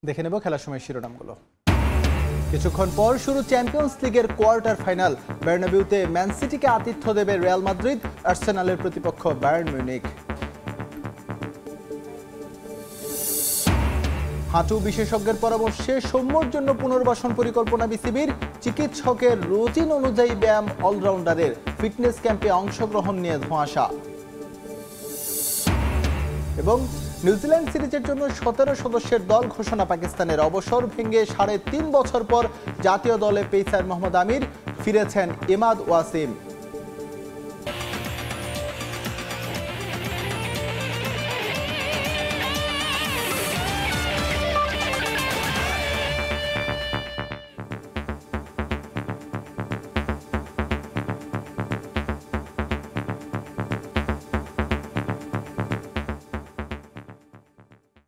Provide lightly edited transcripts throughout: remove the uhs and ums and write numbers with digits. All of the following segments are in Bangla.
দেখে নেব খেলার সময় শিরোনামগুলো। কিছুক্ষণ পর শুরু চ্যাম্পিয়ন্স লিগের কোয়ার্টার ফাইনাল। বার্নাবিউতে ম্যান সিটিকে আতিথ্য দেবে রিয়াল মাদ্রিদ, আর্সেনালের প্রতিপক্ষ বায়ার্ন মিউনিখ। হাঁটু বিশেষজ্ঞের পরামর্শে সৌম্যর জন্য পুনর্বাসন পরিকল্পনা বিসিবির। চিকিৎসকের রুটিন অনুযায়ী ব্যায়াম অলরাউন্ডারের। ফিটনেস ক্যাম্পে অংশগ্রহণ নিয়ে ধোঁয়াশা। এবং নিউজিল্যান্ড সিরিজের জন্য 17 সদস্যের দল ঘোষণা পাকিস্তানের। অবসর ভেঙে 3.5 বছর পর জাতীয় দলে পেসার মোহাম্মদ আমির, ফিরেছেন ইমাদ ওয়াসিম।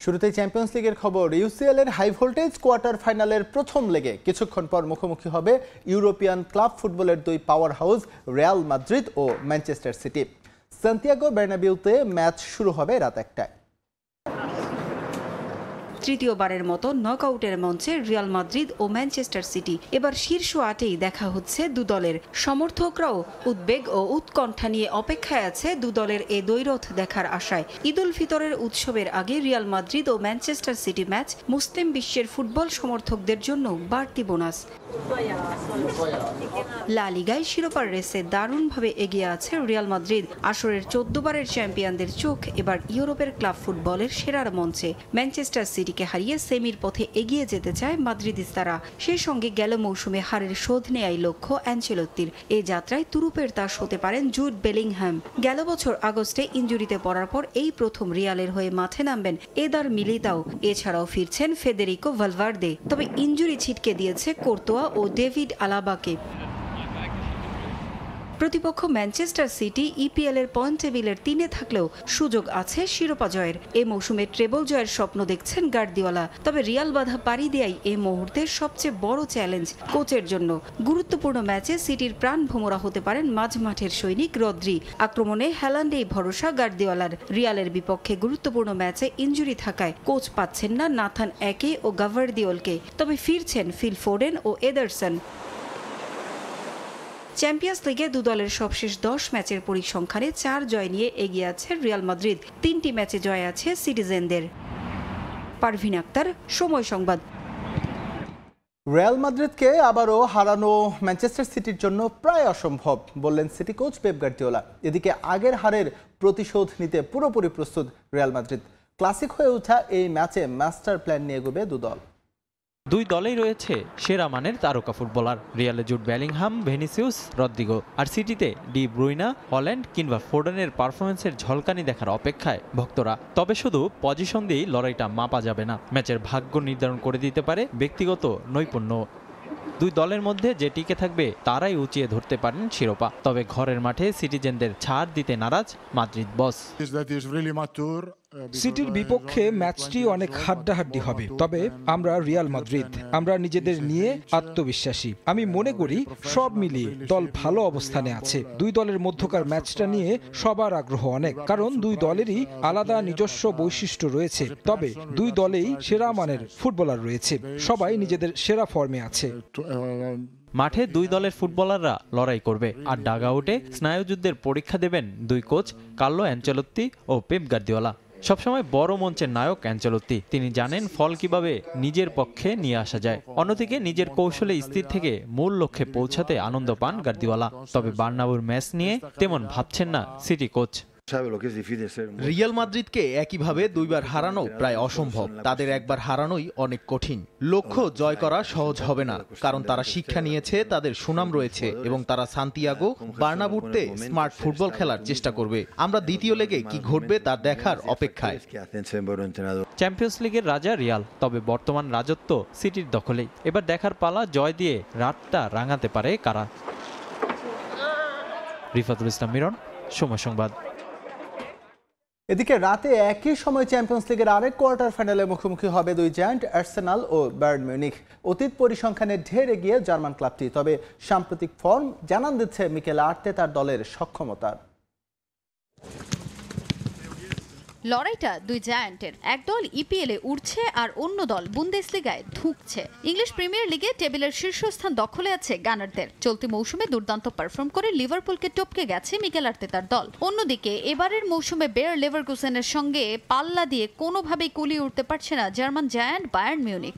শুরুতেই চ্যাম্পিয়ন্স লিগের খবর। ইউসিএল এর হাই ভোল্টেজ কোয়ার্টার ফাইনালের প্রথম লেগে কিছুক্ষণ পর মুখোমুখি হবে ইউরোপিয়ান ক্লাব ফুটবলের দুই পাওয়ার হাউস রিয়াল মাদ্রিদ ও ম্যানচেস্টার সিটি। সান্তিয়াগো বার্নাবিউতে ম্যাচ শুরু হবে রাত 1টায়। তৃতীয়বারের মতো নকআউটের মঞ্চে রিয়াল মাদ্রিদ ও ম্যানচেস্টার সিটি। এবার শীর্ষ 8এই দেখা হচ্ছে দু দলের। সমর্থকরাও উদ্বেগ ও উৎকণ্ঠা নিয়ে অপেক্ষায় আছে দু দলের এ দ্বৈরথ দেখার আশায়। ঈদ উল ফিতরের উৎসবের আগে রিয়াল মাদ্রিদ ও ম্যানচেস্টার সিটি ম্যাচ মুসলিম বিশ্বের ফুটবল সমর্থকদের জন্য বাড়তি বোনাস। লা লিগায় শিরোপার রেসে দারুণভাবে এগিয়ে আছে রিয়াল মাদ্রিদ। আসরের 14 বারের চ্যাম্পিয়নদের চোখ এবার ইউরোপের ক্লাব ফুটবলের সেরার মঞ্চে। ম্যানচেস্টার সিটিকে হারিয়ে সেমির পথে এগিয়ে যেতে চায় মাদ্রিদিস্তারা। সেই সঙ্গে গেল মৌসুমে হারের শোধ নেয়াই লক্ষ্য অ্যানচেলোত্তির। এই যাত্রায় তুরুপের তাস হতে পারেন জুড বেলিংহ্যাম। গেল বছর আগস্টে ইনজুরিতে পড়ার পর এই প্রথম রিয়ালের হয়ে মাঠে নামবেন এদার মিলিতাও। এছাড়াও ফিরছেন ফেদেরিকো ভালভার্দে। তবে ইনজুরি ছিটকে দিয়েছে কোর্তোয়া ও ডেভিড আলাবাকে। প্রতিপক্ষ ম্যানচেস্টার সিটি ইপিএল এর পয়েন্ট টেবিলের 3-এ থাকলেও সুযোগ আছে শিরোপা জয়ের। এ মৌসুমে ট্রেবল জয়ের স্বপ্ন দেখছেন গার্দিওলা। তবে রিয়াল বাধা পাড়ি দেয়াই এ মুহূর্তের সবচেয়ে বড় চ্যালেঞ্জ কোচের জন্য। গুরুত্বপূর্ণ ম্যাচে সিটির প্রাণ ভোমরা হতে পারেন মাঝমাঠের সৈনিক রদ্রি। আক্রমণে হ্যালান্ডেই ভরসা গার্দিওলার। রিয়ালের বিপক্ষে গুরুত্বপূর্ণ ম্যাচে ইনজুরি থাকায় কোচ পাচ্ছেন না নাথান একে ও গাভার্দিওলকে। তবে ফিরছেন ফিল ফোডেন ও এদারসন। চ্যাম্পিয়ন্স লিগে দু দলের সবশেষ 10 ম্যাচের পরিসংখ্যানে 4 জয় নিয়ে এগিয়ে আছে রিয়াল মাদ্রিদ। 3টি ম্যাচে জয় আছে সিটিজেনদের। পারভিন আক্তার, সময় সংবাদ। রিয়াল মাদ্রিদকে আবারও হারানো ম্যানচেস্টার সিটির জন্য প্রায় অসম্ভব বললেন সিটি কোচ পেপ গার্দিওলা। এদিকে আগের হারের প্রতিশোধ নিতে পুরোপুরি প্রস্তুত রিয়াল মাদ্রিদ। ক্লাসিক হয়ে ওঠা এই ম্যাচে মাস্টার প্ল্যান নিয়ে এগোবে দু দল। দুই দলেই রয়েছে সেরা মানের তারকা ফুটবলার। রিয়ালে জুড বেলিংহাম, ভেনিসিউস, রদ্রিগো। আর সিটিতে ডি ব্রুইনা, হল্যান্ড কিংবা ফোডেনের পারফরমেন্সের ঝলকানি দেখার অপেক্ষায় ভক্তরা। তবে শুধু পজিশন দিয়েই লড়াইটা মাপা যাবে না। ম্যাচের ভাগ্য নির্ধারণ করে দিতে পারে ব্যক্তিগত নৈপুণ্য। দুই দলের মধ্যে যে টিকে থাকবে তারাই উঁচিয়ে ধরতে পারেন শিরোপা। তবে ঘরের মাঠে সিটিজেনদের ছাড় দিতে নারাজ মাদ্রিদ বস। সিটির বিপক্ষে ম্যাচটি অনেক হাড্ডাহাড্ডি হবে। তবে আমরা রিয়াল মাদ্রিদ, আমরা নিজেদের নিয়ে আত্মবিশ্বাসী। আমি মনে করি সব মিলিয়ে দল ভালো অবস্থানে আছে। দুই দলের মধ্যকার ম্যাচটা নিয়ে সবার আগ্রহ অনেক, কারণ দুই দলেরই আলাদা নিজস্ব বৈশিষ্ট্য রয়েছে। তবে দুই দলেই সেরা মানের ফুটবলার রয়েছে, সবাই নিজেদের সেরা ফর্মে আছে। মাঠে দুই দলের ফুটবলাররা লড়াই করবে, আর ডাগআউটে স্নায়ুযুদ্ধের পরীক্ষা দেবেন দুই কোচ কার্লো অ্যানচেলোত্তি ও পেপ গার্দিওলা। সবসময় বড় মঞ্চের নায়ক অ্যানচেলোত্তি। তিনি জানেন ফল কিভাবে নিজের পক্ষে নিয়ে আসা যায়। অন্যদিকে নিজের কৌশলে স্থির থেকে মূল লক্ষ্যে পৌঁছাতে আনন্দ পান গার্দিওলা। তবে বার্নাব্যুর ম্যাচ নিয়ে তেমন ভাবছেন না সিটি কোচ। রিয়াল মাদ্রিদকে একইভাবে দুইবার হারানো প্রায় অসম্ভব। তাদের একবার হারানোই অনেক কঠিন। লক্ষ্য জয় করা সহজ হবে না, কারণ তারা শিক্ষা নিয়েছে, তাদের সুনাম রয়েছে এবং তারা সান্তিয়াগো বার্নাব্যুতে স্মার্ট ফুটবল খেলার চেষ্টা করবে। আমরা দ্বিতীয় লেগে কি ঘটবে তা দেখার অপেক্ষায়। চ্যাম্পিয়ন্স লিগের রাজা রিয়াল, তবে বর্তমান রাজত্ব সিটির দখলেই। এবার দেখার পালা জয় দিয়ে রাতটা রাঙাতে পারে কারা। রিফাতুল ইসলাম মিরন, সময় সংবাদ। এদিকে রাতে একই সময় চ্যাম্পিয়ন্স লিগের আরেক কোয়ার্টার ফাইনালে মুখোমুখি হবে দুই জায়ান্ট আর্সেনাল ও বায়ার্ন মিউনিখ। অতীত পরিসংখ্যানে ঢের এগিয়ে জার্মান ক্লাবটি, তবে সাম্প্রতিক ফর্ম জানান দিচ্ছে মিকেল আর্তেতার দলের সক্ষমতার। লড়াইটা দুই জায়ান্টের, এক দল ইপিএল এ উঠছে আর অন্য দল বুন্দেসলিগায় ধুঁকছে। ইংলিশ প্রিমিয়ার লিগে টেবিলের শীর্ষস্থান দখলে আছে গানারদের। চলতি মৌসুমে দুর্দান্ত পারফর্ম করে লিভারপুলকে টপকে গেছে মিকেল আর্তেতার দল। অন্যদিকে এবারের মৌসুমে বেয়ার লেভারকুসেনের সঙ্গে পাল্লা দিয়ে কোনোভাবেই কুলিয়ে উঠতে পারছে না জার্মান জায়ান্ট বায়ার্ন মিউনিখ।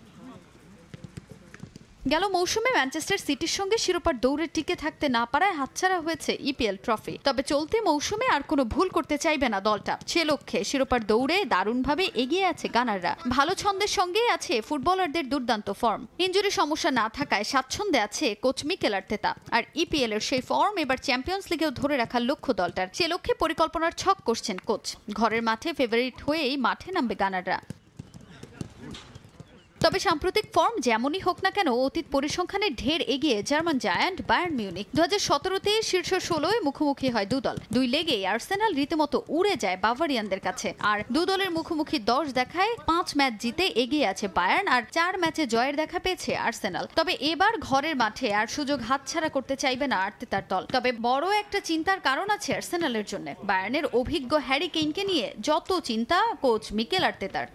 গেল মৌসুমে ম্যানচেস্টার সিটির সঙ্গে শিরোপার দৌড়ে টিকে থাকতে না পারায় হাতছাড়া হয়েছে ইপিএল ট্রফি। তবে চলতি মৌসুমে আর কোনো ভুল করতে চাইবে না দলটা। সে লক্ষ্যে শিরোপার দৌড়ে দারুণভাবে এগিয়ে আছে গানাররা। ভালো ছন্দের সঙ্গেই আছে ফুটবলারদের দুর্দান্ত ফর্ম। ইনজুরি সমস্যা না থাকায় স্বাচ্ছন্দ্যে আছে কোচ মিকেল আর্তেতা। আর ইপিএল এর সেই ফর্ম এবার চ্যাম্পিয়ন্স লিগেও ধরে রাখার লক্ষ্য দলটার। সে লক্ষ্যে পরিকল্পনার ছক কষছেন কোচ। ঘরের মাঠে ফেভারিট হয়েই মাঠে নামবে গানাররা। তবে সাম্প্রতিক ফর্ম যেমনই হোক না কেন অতীত পরিসংখ্যানে ঢের এগিয়ে জার্মান জায়ান্ট বায়ার্ন মিউনিখ। 2017-তে শীর্ষ 16-য় মুখোমুখি হয় দুদল। দুই লেগেই আর্সেনাল রীতিমতো উড়ে যায় বাভারিয়ানদের কাছে। আর দুদলের মুখোমুখি 10 দেখায় 5 ম্যাচ জিতে এগিয়ে আছে বায়ার্ন, আর 4 ম্যাচে জয়ের দেখা পেয়েছে আর্সেনাল। তবে এবার ঘরের মাঠে আর সুযোগ হাতছাড়া করতে চাইবে না আর্তেতার দল। তবে বড় একটা চিন্তার কারণ আছে আর্সেনালের জন্য। বায়ার্নের অভিজ্ঞ হ্যারি কেইনকে নিয়ে যত চিন্তা কোচ মিকেল আর্তেতার।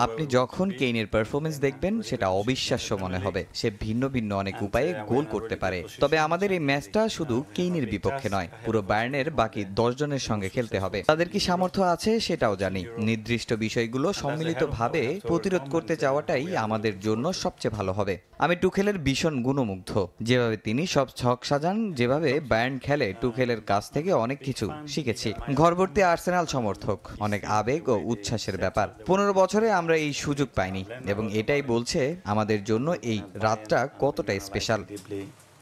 আপনি যখন কেইনের পারফরমেন্স দেখবেন সেটা অবিশ্বাস্য মনে হবে। সে ভিন্ন ভিন্ন অনেক উপায়ে গোল করতে পারে। তবে আমাদের এই ম্যাচটা শুধু কেইনের বিপক্ষে নয়, পুরো বায়ার্নের বাকি 10 জনের সঙ্গে খেলতে হবে। তাদের কি সামর্থ্য আছে সেটাও জানি। নির্দিষ্ট বিষয়গুলো সম্মিলিতভাবে প্রতিরোধ করতে যাওয়াটাই আমাদের জন্য সবচেয়ে ভালো হবে। আমি টুখেলের ভীষণ গুণমুগ্ধ। যেভাবে তিনি সব ছক সাজান, যেভাবে বায়ার্ন খেলে, টুখেলের কাছ থেকে অনেক কিছু শিখেছি। ঘরভর্তি আর্সেনাল সমর্থক, অনেক আবেগ ও উচ্ছ্বাসের ব্যাপার। 15 বছরে আমরা এই সুযোগ পাইনি এবং এটাই বলছে আমাদের জন্য এই রাতটা কতটা স্পেশাল।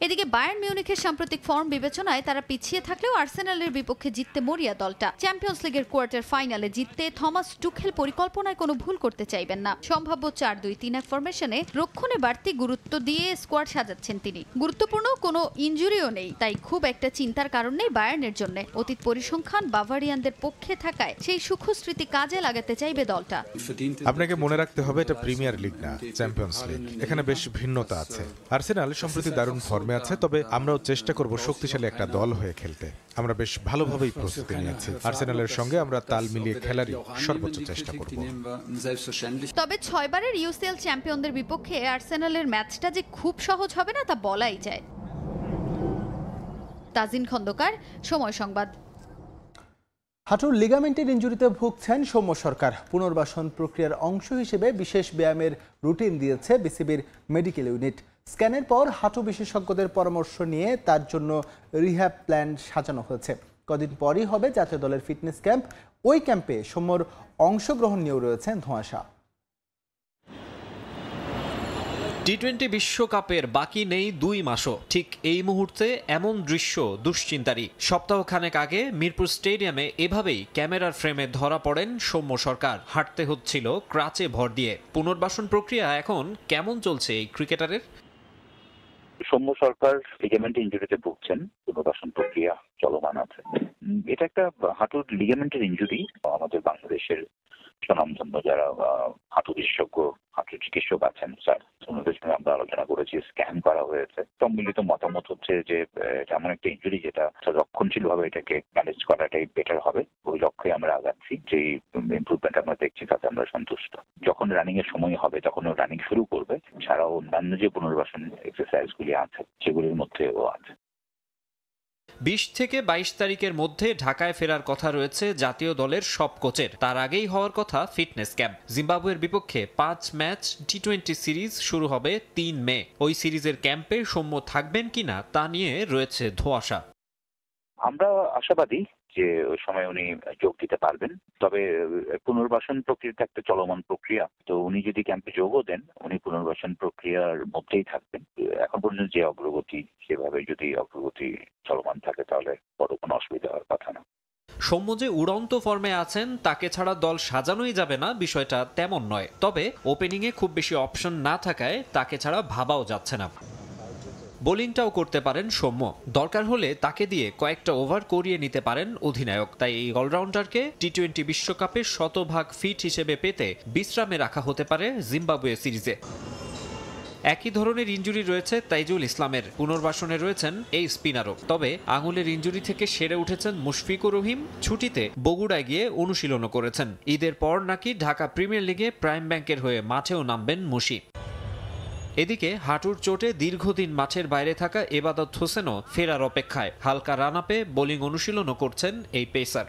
এদিকে বায়ার্ন মিউনিখের সাম্প্রতিক ফর্ম বিবেচনায় তারা পিছিয়ে থাকলেও আর্সেনালের বিপক্ষে জিততে মরিয়া দলটা। চ্যাম্পিয়ন্স লিগের কোয়ার্টার ফাইনালে জিততে থমাস টুখেল পরিকল্পনায় কোনো ভুল করতে চাইবেন না। সম্ভাব্য 4-2-3-1 ফরমেশনে রক্ষণে বাড়তি গুরুত্ব দিয়ে স্কোয়াড সাজাচ্ছেন তিনি। গুরুত্বপূর্ণ কোনো ইনজুরিও নেই, তাই খুব একটা চিন্তার কারণ নেই বায়ার্নের জন্য। অতীত পরিসংখ্যান বাভারিয়ানদের পক্ষে থাকায় সেই সুখ স্মৃতি কাজে লাগাতে চাইবে দলটা। আপনাকে মনে রাখতে হবে এটা প্রিমিয়ার লিগ না, চ্যাম্পিয়ন্স লিগ। এখানে বেশ ভিন্নতা আছে। আর্সেনাল সম্প্রতি দারুণ ফর্মে আছে, তবে আমরাও চেষ্টা করব শক্তিশালী একটা দল হয়ে খেলতে। আমরা বেশ ভালোভাবেই প্রস্তুতি নিয়েছি। আর্সেনালের সঙ্গে আমরা তাল মিলিয়ে খেলারই সর্বোচ্চ চেষ্টা করব। তবে 6 বারের ইউসিএল চ্যাম্পিয়নদের বিপক্ষে আর্সেনালের ম্যাচটা যে খুব সহজ হবে না তা বলাই যায়। তাজিন খন্দকার, সময় সংবাদ। হাঁটুর লিগামেন্টের ইনজুরিতে ভুগছেন সৌম্য সরকার। পুনর্বাসন প্রক্রিয়ার অংশ হিসেবে বিশেষ ব্যায়ামের রুটিন দিয়েছে বিসিবির মেডিকেল ইউনিট। স্ক্যানের পর হাঁটু বিশেষজ্ঞদের পরামর্শ নিয়ে তার জন্য রিহ্যাব প্ল্যান সাজানো হয়েছে। কদিন পরই হবে জাতীয় দলের ফিটনেস ক্যাম্প। ওই ক্যাম্পে সৌম্যর অংশগ্রহণ নিয়েও রয়েছেন ধোঁয়াশা। টি-20 বিশ্বকাপের বাকি নেই 2 মাসও। ঠিক এই মুহূর্তে এমন দৃশ্য দুশ্চিন্তারই। সপ্তাহখানেক আগে মিরপুর স্টেডিয়ামে এভাবেই ক্যামেরার ফ্রেমে ধরা পড়েন সৌম্য সরকার। হাঁটতে হচ্ছিল ক্রাচে ভর দিয়ে। পুনর্বাসন প্রক্রিয়া এখন কেমন চলছে এই ক্রিকেটারের? সৌম্য সরকার লিগামেন্ট ইনজুরিতে ভুগছেন, পুনর্বাসন প্রক্রিয়া চলমান আছে। এটা একটা হাঁটুর লিগামেন্টের ইনজুরি। আমাদের বাংলাদেশের স্বনামধন্য যারা হাঁটু বিশেষজ্ঞ, হাঁটু চিকিৎসক আছেন স্যার, ওনাদের সঙ্গে আমরা আলোচনা করেছি। স্ক্যান করা হয়েছে। সম্মিলিত মতামত হচ্ছে যে এটা এমন একটা ইনজুরি যেটা রক্ষণশীল ভাবে এটাকে ম্যানেজ করাটাই বেটার হবে। ওই লক্ষ্যে আমরা আগাচ্ছি। যে ইমপ্রুভমেন্ট আমরা দেখছি তাতে আমরা সন্তুষ্ট। যখন রানিং এর সময় হবে তখন ও রানিং শুরু করবে। ছাড়াও অন্যান্য যে পুনর্বাসন এক্সারসাইজ গুলি আছে সেগুলির মধ্যে ও আছে। 20 থেকে 22 তারিখের মধ্যে ঢাকায় ফেরার কথা রয়েছে জাতীয় দলের সব কোচের। তার আগেই হওয়ার কথা ফিটনেস ক্যাম্প। জিম্বাবুয়ের বিপক্ষে 5 ম্যাচ টি-20 সিরিজ শুরু হবে 3 মে। ওই সিরিজের ক্যাম্পে সৌম্য থাকবেন কিনা তা নিয়ে রয়েছে ধোঁয়াশা। আমরা আশাবাদী যে ওই সময় উনি যোগ দিতে পারবেন। তবে পুনর্বাসন প্রক্রিয়াটা একটা চলমান প্রক্রিয়া, তো উনি যদি ক্যাম্পে যোগও দেন উনি পুনর্বাসন প্রক্রিয়ার মধ্যেই থাকবেন। এখন পর্যন্ত যে অগ্রগতি, সেভাবে যদি অগ্রগতি চলমান থাকে তাহলে বড় কোনো অসুবিধা হওয়ার কথা না। সৌম্য যে উড়ন্ত ফর্মে আছেন তাকে ছাড়া দল সাজানোই যাবে না, বিষয়টা তেমন নয়। তবে ওপেনিংয়ে খুব বেশি অপশন না থাকায় তাকে ছাড়া ভাবাও যাচ্ছে না। বোলিংটাও করতে পারেন সৌম্য। দরকার হলে তাকে দিয়ে কয়েকটা ওভার করিয়ে নিতে পারেন অধিনায়ক। তাই এই অলরাউন্ডারকে টি-20 বিশ্বকাপে 100% ফিট হিসেবে পেতে বিশ্রামে রাখা হতে পারে জিম্বাবুয়ে সিরিজে। একই ধরনের ইনজুরি রয়েছে তাইজুল ইসলামের, পুনর্বাসনে রয়েছেন এই স্পিনারও। তবে আঙুলের ইনজুরি থেকে সেরে উঠেছেন মুশফিকুর রহিম, ছুটিতে বগুড়ায় গিয়ে অনুশীলনও করেছেন। ঈদের পর নাকি ঢাকা প্রিমিয়ার লিগে প্রাইম ব্যাংকের হয়ে মাঠেও নামবেন মুশি। এদিকে হাঁটুর চোটে দীর্ঘদিন মাঠের বাইরে থাকা এবাদত হোসেনও ফেরার অপেক্ষায়। হালকা রান আপে বোলিং অনুশীলনও করছেন এই পেসার।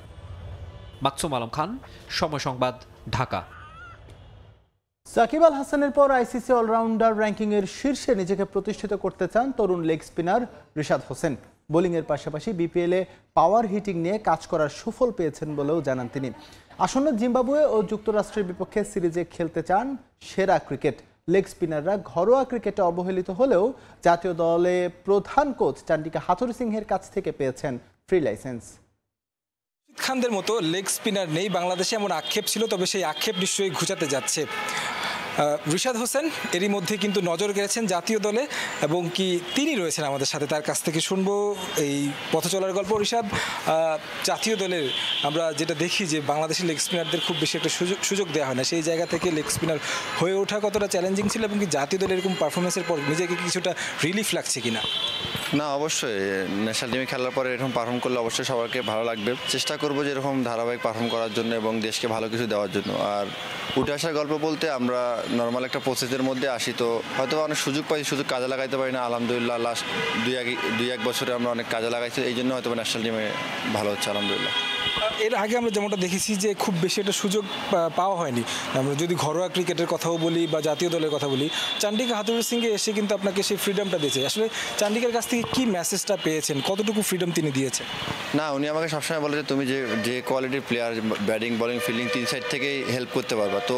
মাকসুম আলম খান, সময় সংবাদ, ঢাকা। সাকিব আল হাসানের পর আইসিসি অলরাউন্ডার র্যাঙ্কিংয়ের শীর্ষে নিজেকে প্রতিষ্ঠিত করতে চান তরুণ লেগ স্পিনার রিশাদ হোসেন। বোলিংয়ের পাশাপাশি বিপিএলে পাওয়ার হিটিং নিয়ে কাজ করার সুফল পেয়েছেন বলেও জানান তিনি। আসন্ন জিম্বাবুয়ে ও যুক্তরাষ্ট্রের বিপক্ষে সিরিজে খেলতে চান সেরা ক্রিকেট। লেগ স্পিনাররা ঘরোয়া ক্রিকেটে অবহেলিত হলেও জাতীয় দলে প্রধান কোচ চান্ডিকা হাথুরু সিংহের কাছ থেকে পেয়েছেন ফ্রি লাইসেন্স। খানদের মতো লেগ স্পিনার নেই বাংলাদেশে এমন আক্ষেপ ছিল, তবে সেই আক্ষেপ নিশ্চয়ই ঘুচাতে যাচ্ছে রিশাদ হোসেন। এরই মধ্যে কিন্তু নজর গেছেন জাতীয় দলে এবং কি তিনি রয়েছেন আমাদের সাথে, তার কাছ থেকে শুনবো এই পথ চলার গল্প। রিশাদ, জাতীয় দলের আমরা যেটা দেখি যে বাংলাদেশের লেগ স্পিনারদের খুব বেশি একটা সুযোগ দেওয়া হয় না, সেই জায়গা থেকে লেগ স্পিনার হয়ে ওঠা কতটা চ্যালেঞ্জিং ছিল এবং কি জাতীয় দলের এরকম পারফরমেন্সের পর নিজেকে কিছুটা রিলিফ লাগছে কিনা? না, অবশ্যই ন্যাশনাল টিমে খেলার পরে এরকম পারফর্ম করলে অবশ্যই সবাইকে ভালো লাগবে। চেষ্টা করবো যে এরকম ধারাবাহিক পারফর্ম করার জন্য এবং দেশকে ভালো কিছু দেওয়ার জন্য। আর উঠে আসার গল্প বলতে আমরা নর্মাল একটা প্রসেসের মধ্যে আসি, তো হয়তো অনেক সুযোগ পাই, সুযোগ কাজে লাগাইতে পারি না। আলহামদুলিল্লাহ লাস্ট দুই এক বছরে আমরা অনেক কাজে লাগাইছি, এই জন্য হয়তো ন্যাশনাল টিমে ভালো হচ্ছে আলহামদুলিল্লাহ। এর আগে আমরা যেমনটা দেখেছি যে খুব বেশি একটা সুযোগ পাওয়া হয়নি। আমরা যদি ঘরোয়া ক্রিকেটের কথাও বলি বা জাতীয় দলের কথা বলি, চান্ডিকা হাথুরু সিংহে এসে কিন্তু আপনাকে সেই ফ্রিডমটা দিয়েছে। আসলে চান্ডিকার কাছ থেকে কি মেসেজটা পেয়েছেন, কতটুকু ফ্রিডম তিনি দিয়েছেন? না, উনি আমাকে সবসময় বলে যে তুমি যে কোয়ালিটির player, batting bowling fielding 3 side থেকেই হেল্প করতে পারবা, তো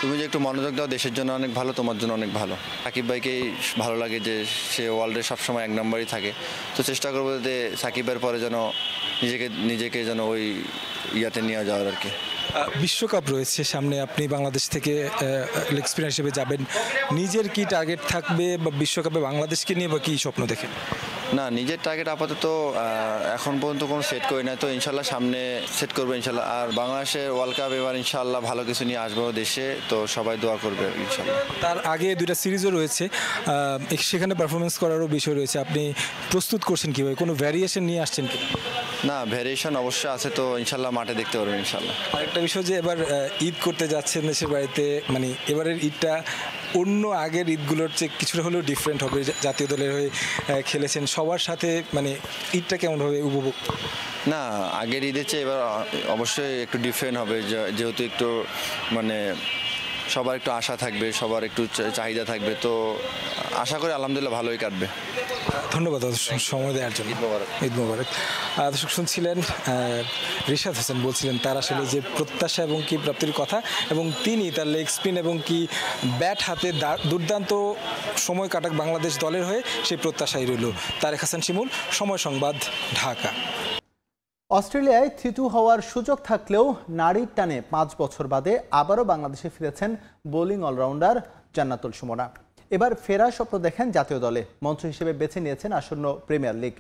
তুমি যে একটু মনোযোগ দাও দেশের জন্য অনেক ভালো, তোমার জন্য অনেক ভালো। সাকিব ভাইকেই ভালো লাগে যে সে ওয়ার্ল্ডে সবসময় 1 নম্বরই থাকে, তো চেষ্টা করবো যে সাকিবের পরে যেন নিজেকে যেন ওই ইয়াতে নিয়ে যাওয়ার আর কি। বিশ্বকাপ রয়েছে সামনে, আপনি বাংলাদেশ থেকে লেগ স্পিনার হিসেবে যাবেন, নিজের কি টার্গেট থাকবে বা বিশ্বকাপে বাংলাদেশকে নিয়ে বা কী স্বপ্ন দেখেন? না, নিজের টার্গেট আপাতত এখন পর্যন্ত কোনো সেট করি না, তো ইনশাল্লাহ সামনে সেট করবো ইনশাল্লাহ। আর বাংলাদেশের ওয়ার্ল্ড কাপ এবার ইনশাল্লাহ ভালো কিছু নিয়ে আসবো দেশে, তো সবাই দোয়া করবে ইনশাল্লাহ। তার আগে 2টা সিরিজও রয়েছে, সেখানে পারফরমেন্স করারও বিষয় রয়েছে। আপনি প্রস্তুত করছেন কীভাবে, কোনো ভ্যারিয়েশন নিয়ে আসছেন কি? না, ভ্যারিয়েশন অবশ্যই আছে, তো ইনশাল্লাহ মাঠে দেখতে পারবেন ইনশাল্লাহ। আরেকটা বিষয় যে এবার ঈদ করতে যাচ্ছেন দেশের বাড়িতে, মানে এবারের ঈদটা অন্য আগের ঈদগুলোর চেয়ে কিছুটা হলেও ডিফারেন্ট হবে। জাতীয় দলের হয়ে খেলেছেন, সবার সাথে মানে ঈদটা কেমনভাবে উপভোগ? না, আগের ঈদের চেয়ে এবার অবশ্যই একটু ডিফারেন্ট হবে, যেহেতু একটু মানে সবার একটু আশা থাকবে, সবার একটু চাহিদা থাকবে, তো আশা করি আলহামদুলিল্লাহ ভালোই কাটবে। ধন্যবাদ সময় দেওয়ার জন্য। ঈদ মোবারক। দর্শক শুনছিলেন রিশাদ হোসেন বলছিলেন তার আসলে যে প্রত্যাশা এবং কি প্রাপ্তির কথা, এবং তিনি তার লেগ স্পিন এবং কি ব্যাট হাতে দুর্দান্ত সময় কাটাক বাংলাদেশ দলের হয়ে, সেই প্রত্যাশাই রইল। তারেক হাসান শিমুল, সময় সংবাদ, ঢাকা। অস্ট্রেলিয়ায় থিতু হওয়ার সুযোগ থাকলেও নারীর টানে 5 বছর বাদে আবারও বাংলাদেশে ফিরেছেন বোলিং অলরাউন্ডার জান্নাতুল সুমনা। এবার ফেরার স্বপ্ন দেখেন জাতীয় দলে, মঞ্চ হিসেবে বেছে নিয়েছেন আসন্ন প্রিমিয়ার লিগ।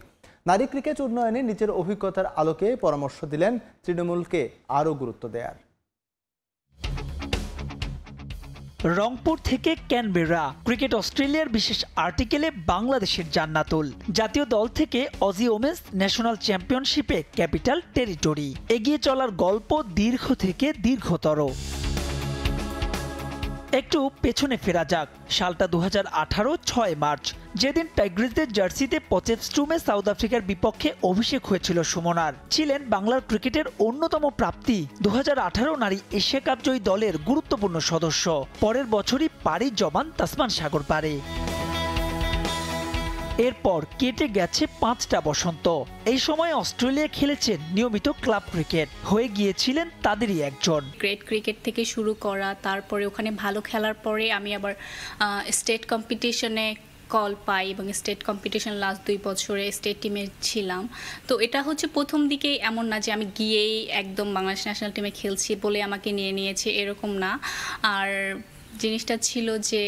নারী ক্রিকেট উন্নয়নে নিজের অভিজ্ঞতার আলোকে পরামর্শ দিলেন তৃণমূলকে আরও গুরুত্ব দেয়ার। রংপুর থেকে ক্যানবেরা, ক্রিকেট অস্ট্রেলিয়ার বিশেষ আর্টিকেলে বাংলাদেশের জান্নাতুল। জাতীয় দল থেকে অজি ওমেন্স ন্যাশনাল চ্যাম্পিয়নশিপে ক্যাপিটাল টেরিটরি, এগিয়ে চলার গল্প দীর্ঘ থেকে দীর্ঘতর। একটু পেছনে ফেরা যাক, সালটা 2018 6 মার্চ, যেদিন টাইগ্রিসদের জার্সিতে পচেফস্ট্রুমে সাউথ আফ্রিকার বিপক্ষে অভিষেক হয়েছিল সুমনার। ছিলেন বাংলার ক্রিকেটের অন্যতম প্রাপ্তি 2018 নারী এশিয়া কাপ জয়ী দলের গুরুত্বপূর্ণ সদস্য। পরের বছরই পাড়ি জমান তাসমান সাগর পারে। এরপর কেটে গেছে 5টা বসন্ত। এই সময় অস্ট্রেলিয়া খেলেছেন নিয়মিত ক্লাব ক্রিকেট, হয়ে গিয়েছিলেন তাদেরই একজন। গ্রেড ক্রিকেট থেকে শুরু করা, তারপরে ওখানে ভালো খেলার পরে আমি আবার স্টেট কম্পিটিশনে কল পাই এবং স্টেট কম্পিটিশন লাস্ট 2 বছরে স্টেট টিমে ছিলাম। তো এটা হচ্ছে প্রথম দিকে এমন না যে আমি গিয়েই একদম বাংলাদেশ ন্যাশনাল টিমে খেলছি বলে আমাকে নিয়েছে, এরকম না। আর জিনিসটা ছিল যে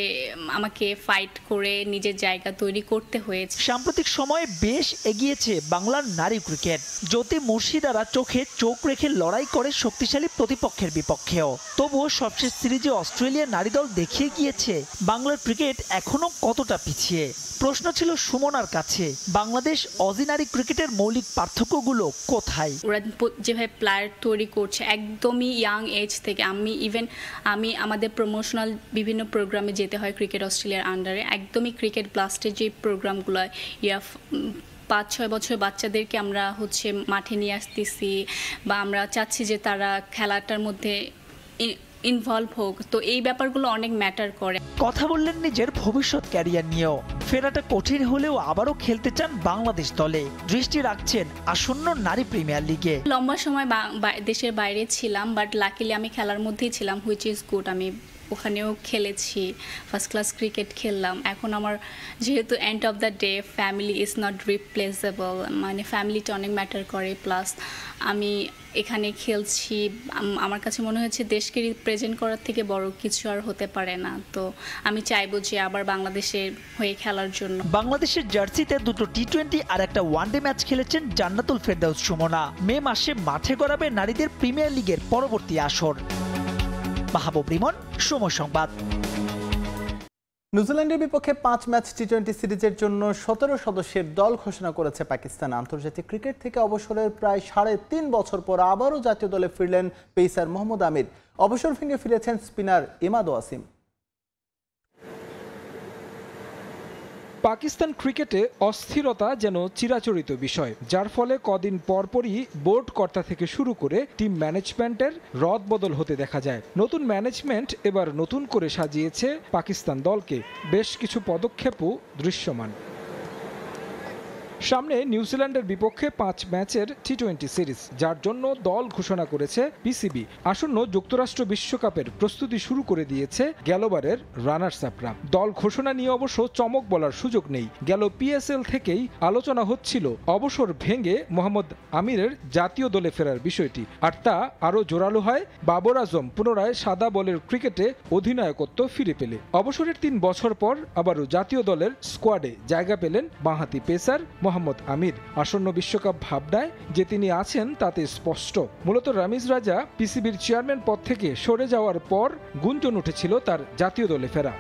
আমাকে ফাইট করে নিজের জায়গা তৈরি করতে হয়েছে। সাম্প্রতিক সময়ে বেশ এগিয়েছে বাংলার নারী ক্রিকেট। জ্যোতি মুর্শিদারা চোখে চোখ রেখে লড়াই করে শক্তিশালী প্রতিপক্ষের বিপক্ষেও। তবুও সবশেষ সিরিজে অস্ট্রেলিয়া নারী দল দেখিয়ে গিয়েছে বাংলার ক্রিকেট এখনো কতটা পিছিয়ে। প্রশ্ন ছিল সুমনার কাছে, বাংলাদেশ অজি নারী ক্রিকেটের মৌলিক পার্থক্যগুলো কোথায়? ওরা যেভাবে প্লেয়ার তৈরি করছে একদমই ইয়াং এজ থেকে, আমি আমাদের প্রমোশনাল বিভিন্ন প্রোগ্রামে যেতে হয় ক্রিকেট অস্ট্রেলিয়ার আন্ডারে, একদমই ক্রিকেট ব্লাস্টের যে প্রোগ্রামগুলো 5-6 বছর বাচ্চাদেরকে আমরা মাঠে নিয়ে আসতেছি, বা আমরা চাচ্ছি যে তারা খেলাটার মধ্যে ইনভলভ হোক। তো এই ব্যাপারগুলো অনেক ম্যাটার করে। কথা বললেন নিজের ভবিষ্যৎ ক্যারিয়ার নিয়েও। ফেরাটা কঠিন হলেও আবারও খেলতে চান বাংলাদেশ দলে। দৃষ্টি রাখছেন আসন্ন নারী প্রিমিয়ার লিগে। লম্বা সময় দেশের বাইরে ছিলাম, বাট লাকিলি আমি খেলার মধ্যেই ছিলাম, হুইচ ইজ গুড। আমি ওখানেও খেলেছি, ফার্স্ট ক্লাস ক্রিকেট খেললাম। এখন আমার যেহেতু end of the day family is not replaceable, মানে ফ্যামিলিটা অনেক ম্যাটার করে। প্লাস আমি এখানে খেলছি, আমার কাছে মনে হচ্ছে দেশকে রিপ্রেজেন্ট করার থেকে বড় কিছু আর হতে পারে না। তো আমি চাইবো যে আবার বাংলাদেশের হয়ে খেলার জন্য। বাংলাদেশের জার্সিতে দুটো টি20 আর একটা ওয়ানডে ম্যাচ খেলেছেন জান্নাতুল ফেরদাউস সুমনা। মে মাসে মাঠে গড়াবে নারীদের প্রিমিয়ার লিগের পরবর্তী আসর। মাহবুব রিমন, সময় সংবাদ। নিউজিল্যান্ডের বিপক্ষে 5 ম্যাচ টি20 সিরিজের জন্য 17 সদস্যের দল ঘোষণা করেছে পাকিস্তান। আন্তর্জাতিক ক্রিকেট থেকে অবসরের প্রায় 3.5 বছর পর আবারও জাতীয় দলে ফিরলেন পেসার মোহাম্মদ আমির। অবসর ভেঙে ফিরেছেন স্পিনার ইমাদ ওয়াসিম। পাকিস্তান ক্রিকেটে অস্থিরতা যেন চিরাচরিত বিষয়, যার ফলে কদিন পরপরই বোর্ড কর্তা থেকে শুরু করে টিম ম্যানেজমেন্টের রদবদল হতে দেখা যায়। নতুন ম্যানেজমেন্ট এবার নতুন করে সাজিয়েছে পাকিস্তান দলকে। বেশ কিছু পদক্ষেপও দৃশ্যমান। সামনে নিউজিল্যান্ডের বিপক্ষে 5 ম্যাচের টি20 সিরিজ, যার জন্য দল ঘোষণা করেছে পিসিবি। আসন্ন যুক্তরাষ্ট্র বিশ্বকাপের প্রস্তুতি শুরু করে দিয়েছে গেলবারের রানার্স আপরা। দল ঘোষণা নিয়ে অবশ্য চমক বলার সুযোগ নেই। গেল পিএসএল থেকেই আলোচনা হচ্ছিল অবসর ভেঙে মোহাম্মদ আমিরের জাতীয় দলে ফেরার বিষয়টি, আর তা আরও জোরালো হয় বাবর আজম পুনরায় সাদা বলের ক্রিকেটে অধিনায়কত্ব ফিরে পেলে। অবসরের 3 বছর পর আবারও জাতীয় দলের স্কোয়াডে জায়গা পেলেন বাঁহাতি পেসার মোহাম্মদ আমির। আসন্ন বিশ্বকাপ ভাবনায় যে তিনি আছেন তাতে স্পষ্ট। মূলত রামিজ রাজা পিসিবির চেয়ারম্যান পদ থেকে সরে যাওয়ার পর গুঞ্জন উঠেছিল তার জাতীয় দলে ফেরা।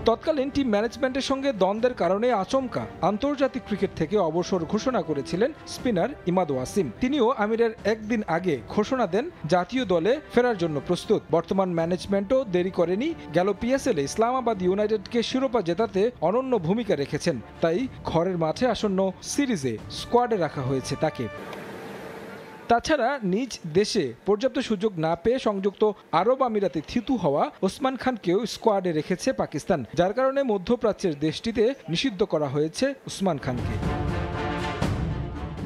তৎকালীন টিম ম্যানেজমেন্টের সঙ্গে দ্বন্দ্বের কারণে আচমকা আন্তর্জাতিক ক্রিকেট থেকে অবসর ঘোষণা করেছিলেন স্পিনার ইমাদ ওয়াসিম। তিনিও আমিরের একদিন আগে ঘোষণা দেন জাতীয় দলে ফেরার জন্য প্রস্তুত। বর্তমান ম্যানেজমেন্টও দেরি করেনি। গেল পিএসএলে ইসলামাবাদ ইউনাইটেডকে শিরোপা জেতাতে অনন্য ভূমিকা রেখেছেন, তাই ঘরের মাঠে আসন্ন সিরিজে স্কোয়াডে রাখা হয়েছে তাকে। তাছাড়া নিজ দেশে পর্যাপ্ত সুযোগ না পেয়ে সংযুক্ত আরব আমিরাতে থিতু হওয়া ওসমান খানকেও স্কোয়াডে রেখেছে পাকিস্তান, যার কারণে মধ্যপ্রাচ্যের দেশটিতে নিষিদ্ধ করা হয়েছে ওসমান খানকে।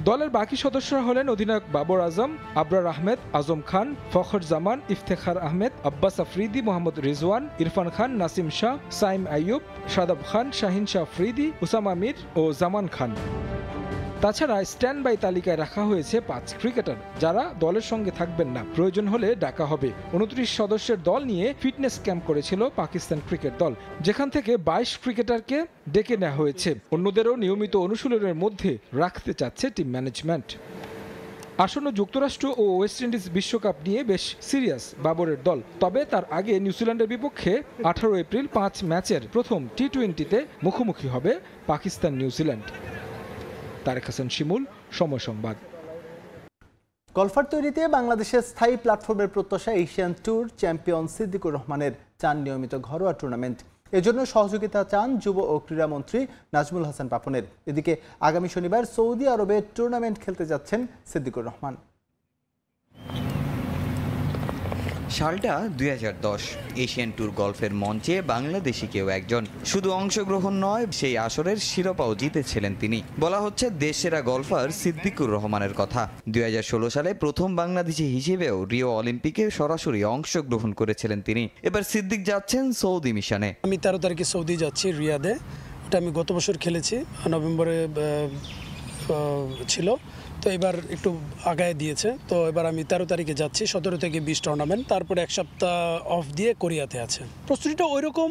দলের বাকি সদস্যরা হলেন অধিনায়ক বাবর আজম, আবরার আহমেদ, আজম খান, ফখর জামান, ইফতেখার আহমেদ, আব্বাস আফ্রিদি, মোহাম্মদ রিজওয়ান, ইরফান খান, নাসিম শাহ, সাইম আইয়ুব, শাদাব খান, শাহিন শাহ আফ্রিদি, উসামা মির ও জামান খান। তাছাড়া স্ট্যান্ড বাই তালিকায় রাখা হয়েছে 5 ক্রিকেটার, যারা দলের সঙ্গে থাকবেন না, প্রয়োজন হলে ডাকা হবে। 29 সদস্যের দল নিয়ে ফিটনেস ক্যাম্প করেছিল পাকিস্তান ক্রিকেট দল, যেখান থেকে 22 ক্রিকেটারকে ডেকে নেওয়া হয়েছে। অন্যদেরও নিয়মিত অনুশীলনের মধ্যে রাখতে চাচ্ছে টিম ম্যানেজমেন্ট। আসন্ন যুক্তরাষ্ট্র ও ওয়েস্ট ইন্ডিজ বিশ্বকাপ নিয়ে বেশ সিরিয়াস বাবরের দল। তবে তার আগে নিউজিল্যান্ডের বিপক্ষে 18 এপ্রিল 5 ম্যাচের প্রথম টি20তে মুখোমুখি হবে পাকিস্তান নিউজিল্যান্ড। তারেক হাসান শিমুল, সময় সংবাদ। গলফার তৈরিতে বাংলাদেশের স্থায়ী প্ল্যাটফর্মের প্রত্যাশা এশিয়ান ট্যুর চ্যাম্পিয়ন সিদ্দিকুর রহমানের চান নিয়মিত ঘরোয়া টুর্নামেন্ট। এজন্য সহযোগিতা চান যুব ও ক্রীড়ামন্ত্রী নাজমুল হাসান পাপনের। এদিকে আগামী শনিবার সৌদি আরবে টুর্নামেন্ট খেলতে যাচ্ছেন সিদ্দিকুর রহমান। সালটা 2010। এশিয়ান ট্যুর গলফের মঞ্চে বাংলাদেশি কেউ একজন। শুধু অংশগ্রহণ নয়, সেই আসরের শিরোপাও জিতেছিলেন তিনি। বলা হচ্ছে দেশসেরা গলফার সিদ্দিকুর রহমানের কথা। 2016 সালে প্রথম বাংলাদেশি হিসেবেও রিও অলিম্পিকে সরাসরি অংশগ্রহণ করেছিলেন তিনি। এবার সিদ্দিক যাচ্ছেন সৌদি মিশনে। আমি 13 তারিখে সৌদি যাচ্ছি রিয়াদে। ওটা আমি গত বছর খেলেছি, নভেম্বরে ছিল। তো এবার একটু আগায় দিয়েছে, তো এবার আমি 13 তারিখে যাচ্ছি, 17 থেকে 20 টুর্নামেন্ট, তারপরে এক সপ্তাহ অফ দিয়ে কোরিয়াতে আছে। প্রস্তুতিটা ওইরকম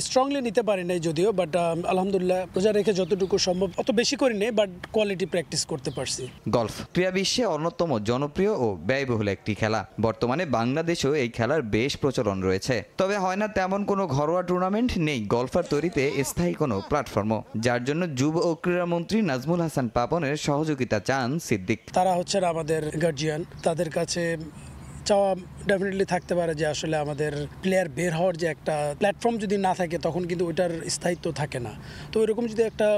স্ট্রংলি নিতে পারি নাই যদিও, বাট আলহামদুলিল্লাহ রোজা রেখে যতটুকু সম্ভব, অত বেশি করি নাই, বাট কোয়ালিটি প্র্যাকটিস করতে পারছি। গলফ ক্রীড়া বিশ্বে অন্যতম জনপ্রিয় ও ব্যয়বহুল একটি খেলা। বর্তমানে বাংলাদেশেও এই খেলার বেশ প্রচলন রয়েছে, তবে হয় না তেমন কোনো ঘরোয়া টুর্নামেন্ট, নেই গলফার তৈরিতে স্থায়ী কোনো প্ল্যাটফর্মও, যার জন্য যুব ও ক্রীড়ামন্ত্রী নাজমুল হাসান পাপনের সহযোগিতা চান সিদ্দিক। তারা হচ্ছে আমাদের গার্জিয়ান, তাদের কাছে চাওয়া ডেফিনেটলি থাকতে পারে যে আসলে আমাদের প্লেয়ার বের হওয়ার যে একটা প্ল্যাটফর্ম যদি না থাকে তখন কিন্তু ওইটার স্থায়িত্ব থাকে না। তো এরকম যদি একটা,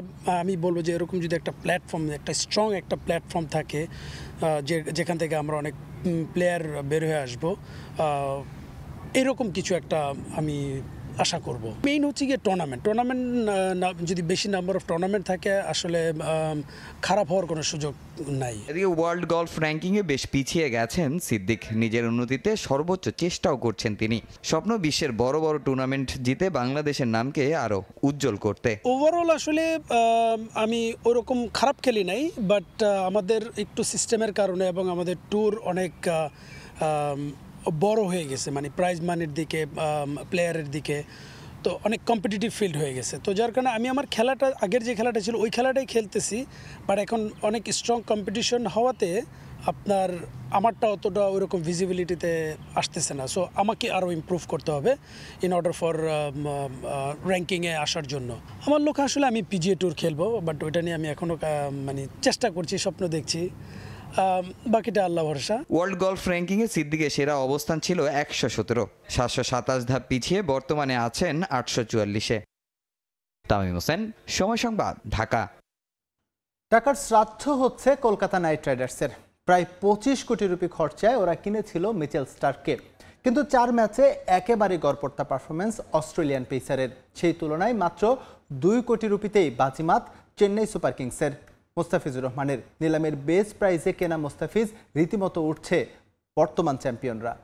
আমি বলবো যে এরকম যদি একটা প্ল্যাটফর্ম, একটা স্ট্রং একটা প্ল্যাটফর্ম থাকে যেখান থেকে আমরা অনেক প্লেয়ার বের হয়ে আসবো, এরকম কিছু একটা আমি আশা করব। মেইন হচ্ছে গিয়ে টুর্নামেন্ট যদি বেশি নাম্বার অফ টুর্নামেন্ট থাকে আসলে খারাপ হওয়ার কোনো সুযোগ নাই। এদিকে ওয়ার্ল্ড গলফ র্যাঙ্কিংয়ে বেশ পিছিয়ে গেছেন সিদ্দিক, নিজের উন্নতিতে সর্বোচ্চ চেষ্টাও করছেন তিনি। স্বপ্ন বিশ্বের বড় বড় টুর্নামেন্ট জিতে বাংলাদেশের নামকে আরও উজ্জ্বল করতে। ওভারঅল আসলে আমি ওরকম খারাপ খেলি নাই, বাট আমাদের একটু সিস্টেমের কারণে এবং আমাদের ট্যুর অনেক বড় হয়ে গেছে, মানে প্রাইজ মানির দিকে, প্লেয়ারের দিকে, তো অনেক কম্পিটিটিভ ফিল্ড হয়ে গেছে। তো যার কারণে আমি আমার খেলাটা, আগের যে খেলাটা ছিল ওই খেলাটাই খেলতেছি, বাট এখন অনেক স্ট্রং কম্পিটিশন হওয়াতে আমারটা অতটা ওইরকম ভিজিবিলিটিতে আসতেছে না। সো আমাকে আরও ইমপ্রুভ করতে হবে ইন অর্ডার ফর র্যাঙ্কিংয়ে আসার জন্য। আমার লক্ষ্য আসলে আমি পিজিএ ট্যুর খেলবো, বাট ওইটা নিয়ে আমি এখনও মানে চেষ্টা করছি, স্বপ্ন দেখছি, বাকিটা আল্লাহ ভরসা। ওয়ার্ল্ড গলফ র্যাঙ্কিংয়ে সিদ্দিকের সেরা অবস্থান ছিল 117, 727 ধাপ পিছিয়ে বর্তমানে আছেন 844-এ। তামিম হোসেন, সময় সংবাদ, ঢাকা। টাকার শ্রাদ্ধ হচ্ছে কলকাতা নাইট রাইডার্সের। প্রায় 25 কোটি রুপি খরচায় ওরা কিনেছিল মিচেল স্টার্ককে, কিন্তু 4 ম্যাচে একেবারে গড়পড়তা পারফরমেন্স অস্ট্রেলিয়ান পেসারের। সেই তুলনায় মাত্র 2 কোটি রুপিতেই বাজিমাত চেন্নাই সুপার কিংসের। মোস্তাফিজুর রহমানের নিলামের বেস প্রাইজে কেনা মোস্তাফিজ রীতিমতো উঠছে বর্তমান চ্যাম্পিয়নরা।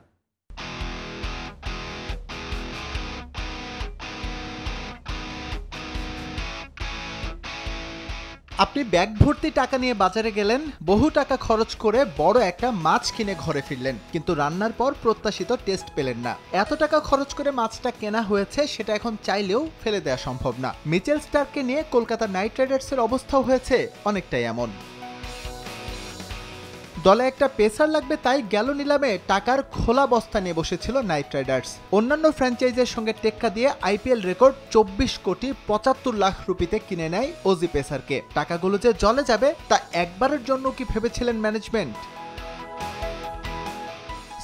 আপনি ব্যাগ ভর্তি টাকা নিয়ে বাজারে গেলেন, বহু টাকা খরচ করে বড় একটা মাছ কিনে ঘরে ফিরলেন, কিন্তু রান্নার পর প্রত্যাশিত টেস্ট পেলেন না। এত টাকা খরচ করে মাছটা কেনা হয়েছে, সেটা এখন চাইলেও ফেলে দেওয়া সম্ভব না। মিচেল স্টার্ককে নিয়ে কলকাতা নাইট রাইডার্সের অবস্থাও হয়েছে অনেকটাই এমন। দলে একটা পেসার লাগবে, তাই গেল নিলামে টাকার খোলা বস্তা নিয়ে বসেছিল নাইট রাইডার্স। অন্যান্য ফ্র্যাঞ্চাইজের সঙ্গে টেক্কা দিয়ে আইপিএল রেকর্ড 24 কোটি 75 লাখ রুপিতে কিনে নেয় অজি পেসারকে। টাকাগুলো যে জলে যাবে তা একবারের জন্য কি ভেবেছিলেন ম্যানেজমেন্ট?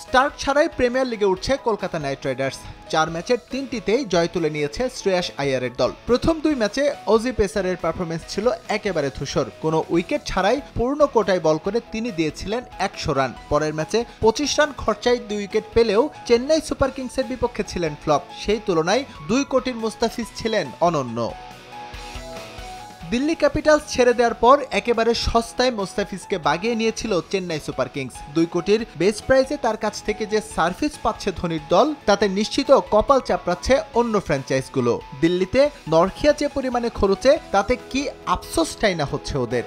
স্টার্ক ছাড়াই প্রিমিয়ার লিগে উঠছে কলকাতা নাইট রাইডার্স। 4 ম্যাচের 3টিতেই জয় তুলে নিয়েছে শ্রেয়াস আইয়ারের দল। প্রথম 2 ম্যাচে অজি পেসারের পারফরমেন্স ছিল একেবারে ধূসর। কোনো উইকেট ছাড়াই পূর্ণ কোটায় বল করে তিনি দিয়েছিলেন 100 রান। পরের ম্যাচে 25 রান খরচায় 2 উইকেট পেলেও চেন্নাই সুপার কিংসের বিপক্ষে ছিলেন ফ্লপ। সেই তুলনায় 2 কোটির মুস্তাফিজ ছিলেন অনন্য। দিল্লি ক্যাপিটালস ছেড়ে দেওয়ার পর একেবারে সস্তায় মোস্তাফিজকে বাগিয়ে নিয়েছিল চেন্নাই সুপার কিংস। 2 কোটির বেস প্রাইজে তার কাছ থেকে যে সার্ভিস পাচ্ছে ধোনির দল, তাতে নিশ্চিত কপাল চাপড়াচ্ছে অন্য ফ্র্যাঞ্চাইজগুলো। দিল্লিতে নরখিয়া যে পরিমাণে খরচে, তাতে কি আফসোসটাই না হচ্ছে ওদের।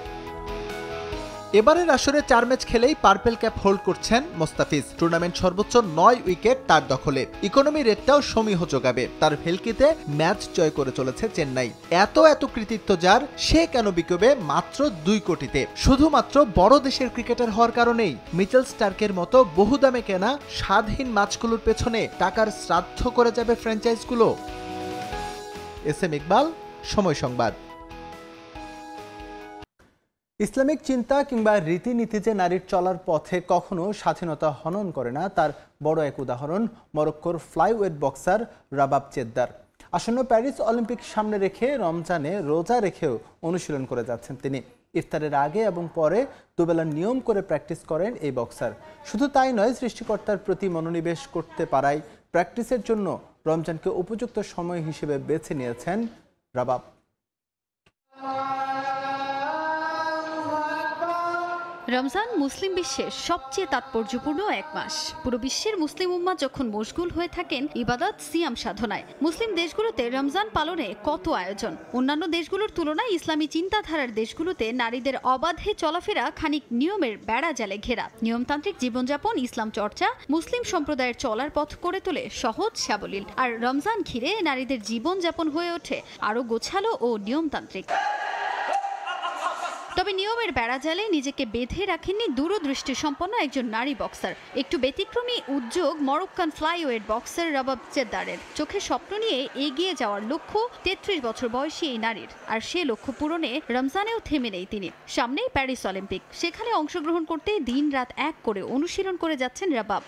এবারের আসরে 4 ম্যাচ খেলেই পার্পেল ক্যাপ হোল্ড করছেন মোস্তাফিজ। টুর্নামেন্ট সর্বোচ্চ 9 উইকেট তার দখলে। ইকোনমি রেটটাও সমীহ যোগাবে। তার ভেলকিতে ম্যাচ জয় করে চলেছে চেন্নাই। এত কৃতিত্ব যার, সে কেন বিকবে মাত্র 2 কোটিতে? শুধুমাত্র বড় দেশের ক্রিকেটার হওয়ার কারণেই মিচেল স্টার্কের মতো বহু দামে কেনা স্বাদহীন মাছগুলোর পেছনে টাকার শ্রাদ্ধ করে যাবে ফ্র্যাঞ্চাইজগুলো। এসএম ইকবাল, সময় সংবাদ। ইসলামিক চিন্তা কিংবা রীতিনীতি যে নারীর চলার পথে কখনো স্বাধীনতা হনন করে না, তার বড় এক উদাহরণ মরক্কোর ফ্লাইওয়েট বক্সার রাবাব চেদ্দার। আসন্ন প্যারিস অলিম্পিক সামনে রেখে রমজানে রোজা রেখেও অনুশীলন করে যাচ্ছেন তিনি। ইফতারের আগে এবং পরে দুবেলা নিয়ম করে প্র্যাকটিস করেন এই বক্সার। শুধু তাই নয়, সৃষ্টিকর্তার প্রতি মনোনিবেশ করতে পারায় প্র্যাকটিসের জন্য রমজানকে উপযুক্ত সময় হিসেবে বেছে নিয়েছেন রাবাব। রমজান মুসলিম বিশ্বের সবচেয়ে তাৎপর্যপূর্ণ এক মাস। পুরো বিশ্বের মুসলিম উম্মাহ যখন মশগুল হয়ে থাকেন ইবাদত সিয়াম সাধনায়, মুসলিম দেশগুলোতে রমজান পালনে কত আয়োজন। অন্যান্য দেশগুলোর তুলনায় ইসলামী চিন্তাধারার দেশগুলোতে নারীদের অবাধে চলাফেরা খানিক নিয়মের বেড়াজালে ঘেরা। নিয়মতান্ত্রিক জীবনযাপন, ইসলাম চর্চা মুসলিম সম্প্রদায়ের চলার পথ করে তোলে সহজ সাবলীল। আর রমজান ঘিরে নারীদের জীবনযাপন হয়ে ওঠে আরও গোছালো ও নিয়মতান্ত্রিক। তবে নিয়মের বেড়াজালে নিজেকে বেঁধে রাখেননি দূরদৃষ্টি সম্পন্ন একজন নারী বক্সার। একটু ব্যতিক্রমী উদ্যোগ মরক্কান ফ্লাইওয়েট বক্সার রবাব চেদ্দারের। চোখে স্বপ্ন নিয়ে এগিয়ে যাওয়ার লক্ষ্য 33 বছর বয়সী এই নারীর। আর সে লক্ষ্য পূরণে রমজানেও থেমে নেই তিনি। সামনেই প্যারিস অলিম্পিক, সেখানে অংশগ্রহণ করতে দিন রাত এক করে অনুশীলন করে যাচ্ছেন রবাব।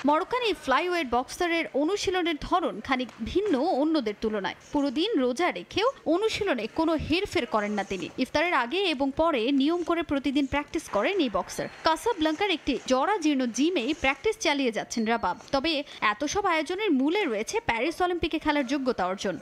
মরক্কান এই ফ্লাইওয়েট বক্সারের অনুশীলনের ধরন খানিক ভিন্ন অন্যদের তুলনায়। পুরো দিন রোজা রেখেও অনুশীলনে কোনো হেরফের করেন না তিনি। ইফতারের আগে এবং পরে নিয়ম করে প্রতিদিন প্র্যাকটিস করেন এই বক্সার। কাসাব্লাঙ্কার একটি জরাজীর্ণ জিমেই প্র্যাকটিস চালিয়ে যাচ্ছেন রাবাব। তবে এত সব আয়োজনের মূলে রয়েছে প্যারিস অলিম্পিকে খেলার যোগ্যতা অর্জন।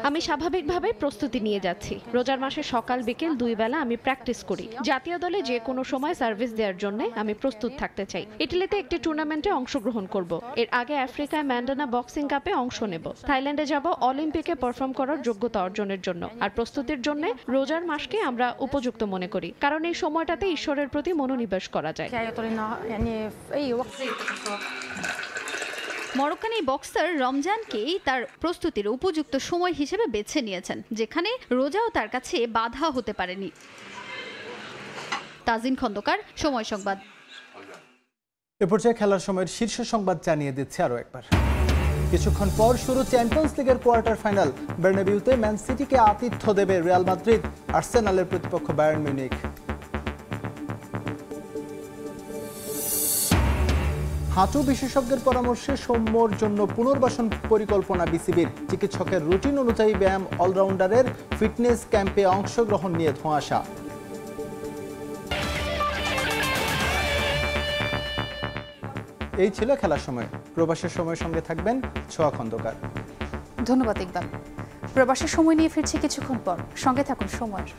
আমি স্বাভাবিকভাবে প্রস্তুতি নিয়ে যাচ্ছি। রোজার মাসে সকাল বিকেল 2 বেলা আমি প্র্যাকটিস করি। জাতীয় দলে যে কোনো সময় সার্ভিস দেওয়ার জন্য আমি প্রস্তুত থাকতে চাই। ইটালিতে একটি টুর্নামেন্টে অংশগ্রহণ করব। এর আগে আফ্রিকায় ম্যান্ডানা বক্সিং কাপে অংশ নেব। থাইল্যান্ডে যাব অলিম্পিকে পারফর্ম করার যোগ্যতা অর্জনের জন্য। আর প্রস্তুতির জন্য রোজার মাসকে আমরা উপযুক্ত মনে করি, কারণ এই সময়টাতে ঈশ্বরের প্রতি মনোনিবেশ করা যায়। মরক্কান এই বক্সার রমজানকেই তার প্রস্তুতির উপযুক্ত সময় হিসেবে বেছে নিয়েছেন, যেখানে রোজাও তার কাছে বাধা হতে পারেনি। তাজিন খন্দকার, সময় সংবাদ। এ পর্যায়ে খেলার সময়ের শীর্ষ সংবাদ জানিয়ে দিচ্ছে আরও একবার। কিছুক্ষণ পর শুরু চ্যাম্পিয়ন্স লিগের কোয়ার্টার ফাইনাল। বার্নাবিউতে ম্যান সিটিকে আতিথ্য দেবে রিয়াল মাদ্রিদ। আর্সেনালের প্রতিপক্ষ বায়ার্ন মিউনিখ। হাঁটু বিশেষজ্ঞের পরামর্শে সৌম্যর জন্য পুনর্বাসন পরিকল্পনা বিসিবির। চিকিৎসকের রুটিন অনুযায়ী ব্যায়াম, অলরাউন্ডারের ফিটনেস ক্যাম্পে অংশগ্রহণ নিয়ে ধোঁয়াশা। এই ছিল খেলার সময়। প্রবাসের সময়ের সঙ্গে থাকবেন ছোয়া খন্দকার। ধন্যবাদ ইকবাল। প্রবাসের সময় নিয়ে ফিরছি কিছুক্ষণ পর, সঙ্গে থাকুন সময়ের।